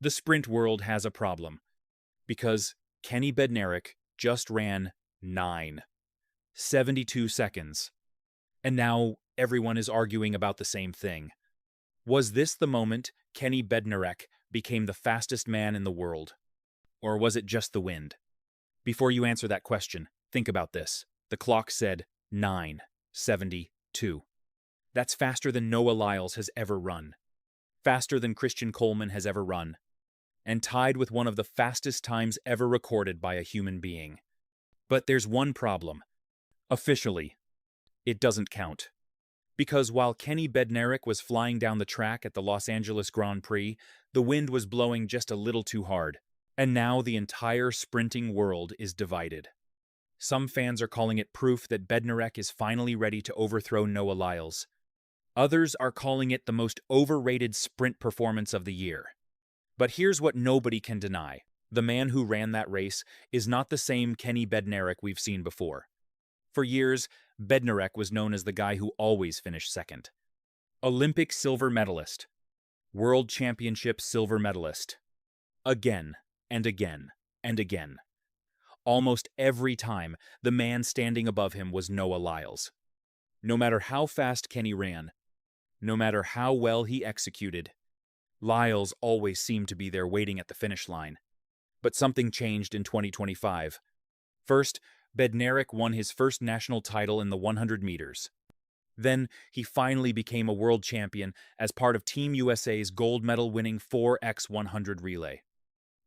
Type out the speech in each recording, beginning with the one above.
The sprint world has a problem because Kenny Bednarek just ran 9:72 seconds. And now everyone is arguing about the same thing. Was this the moment Kenny Bednarek became the fastest man in the world? Or was it just the wind? Before you answer that question, think about this. The clock said 9:72. That's faster than Noah Lyles has ever run. Faster than Christian Coleman has ever run. And tied with one of the fastest times ever recorded by a human being. But there's one problem. Officially, it doesn't count. Because while Kenny Bednarek was flying down the track at the Los Angeles Grand Prix, the wind was blowing just a little too hard. And now the entire sprinting world is divided. Some fans are calling it proof that Bednarek is finally ready to overthrow Noah Lyles. Others are calling it the most overrated sprint performance of the year. But here's what nobody can deny. The man who ran that race is not the same Kenny Bednarek we've seen before. For years, Bednarek was known as the guy who always finished second. Olympic silver medalist. World Championship silver medalist. Again and again and again. Almost every time, the man standing above him was Noah Lyles. No matter how fast Kenny ran, no matter how well he executed, Lyles always seemed to be there waiting at the finish line. But something changed in 2025. First, Bednarek won his first national title in the 100 meters. Then, he finally became a world champion as part of Team USA's gold medal-winning 4x100 relay.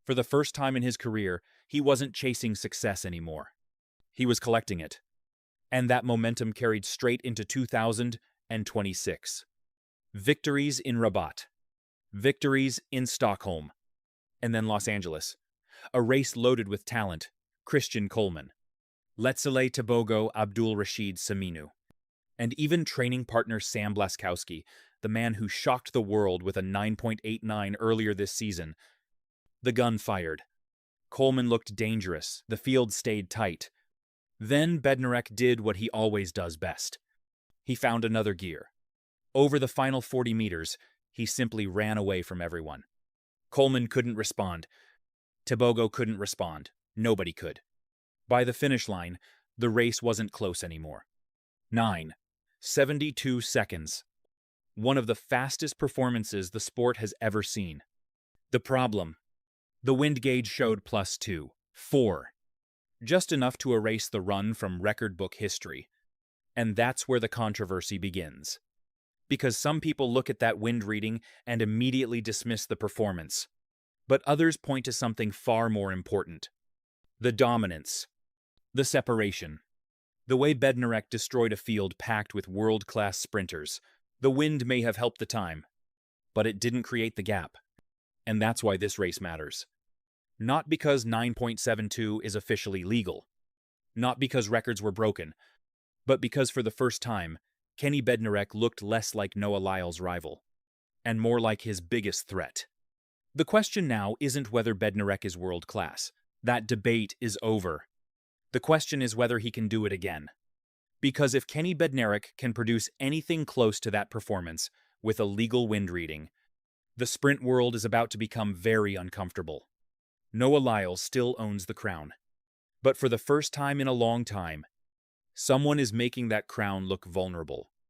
For the first time in his career, he wasn't chasing success anymore. He was collecting it. And that momentum carried straight into 2026. Victories in Rabat. Victories in Stockholm. And then Los Angeles. A race loaded with talent. Christian Coleman. Letsile Tebogo Abdul Rashid Saminu. And even training partner Sam Blaskowski, the man who shocked the world with a 9.89 earlier this season. The gun fired. Coleman looked dangerous. The field stayed tight. Then Bednarek did what he always does best. He found another gear. Over the final 40 meters, he simply ran away from everyone. Coleman couldn't respond. Tebogo couldn't respond. Nobody could. By the finish line, the race wasn't close anymore. 9:72 seconds. One of the fastest performances the sport has ever seen. The problem: the wind gauge showed +2.4. Just enough to erase the run from record book history. And that's where the controversy begins. Because some people look at that wind reading and immediately dismiss the performance. But others point to something far more important. The dominance. The separation. The way Bednarek destroyed a field packed with world-class sprinters. The wind may have helped the time, but it didn't create the gap. And that's why this race matters. Not because 9.72 is officially legal. Not because records were broken. But because for the first time, Kenny Bednarek looked less like Noah Lyles' rival, and more like his biggest threat. The question now isn't whether Bednarek is world-class. That debate is over. The question is whether he can do it again. Because if Kenny Bednarek can produce anything close to that performance with a legal wind reading, the sprint world is about to become very uncomfortable. Noah Lyles still owns the crown. But for the first time in a long time, someone is making that crown look vulnerable.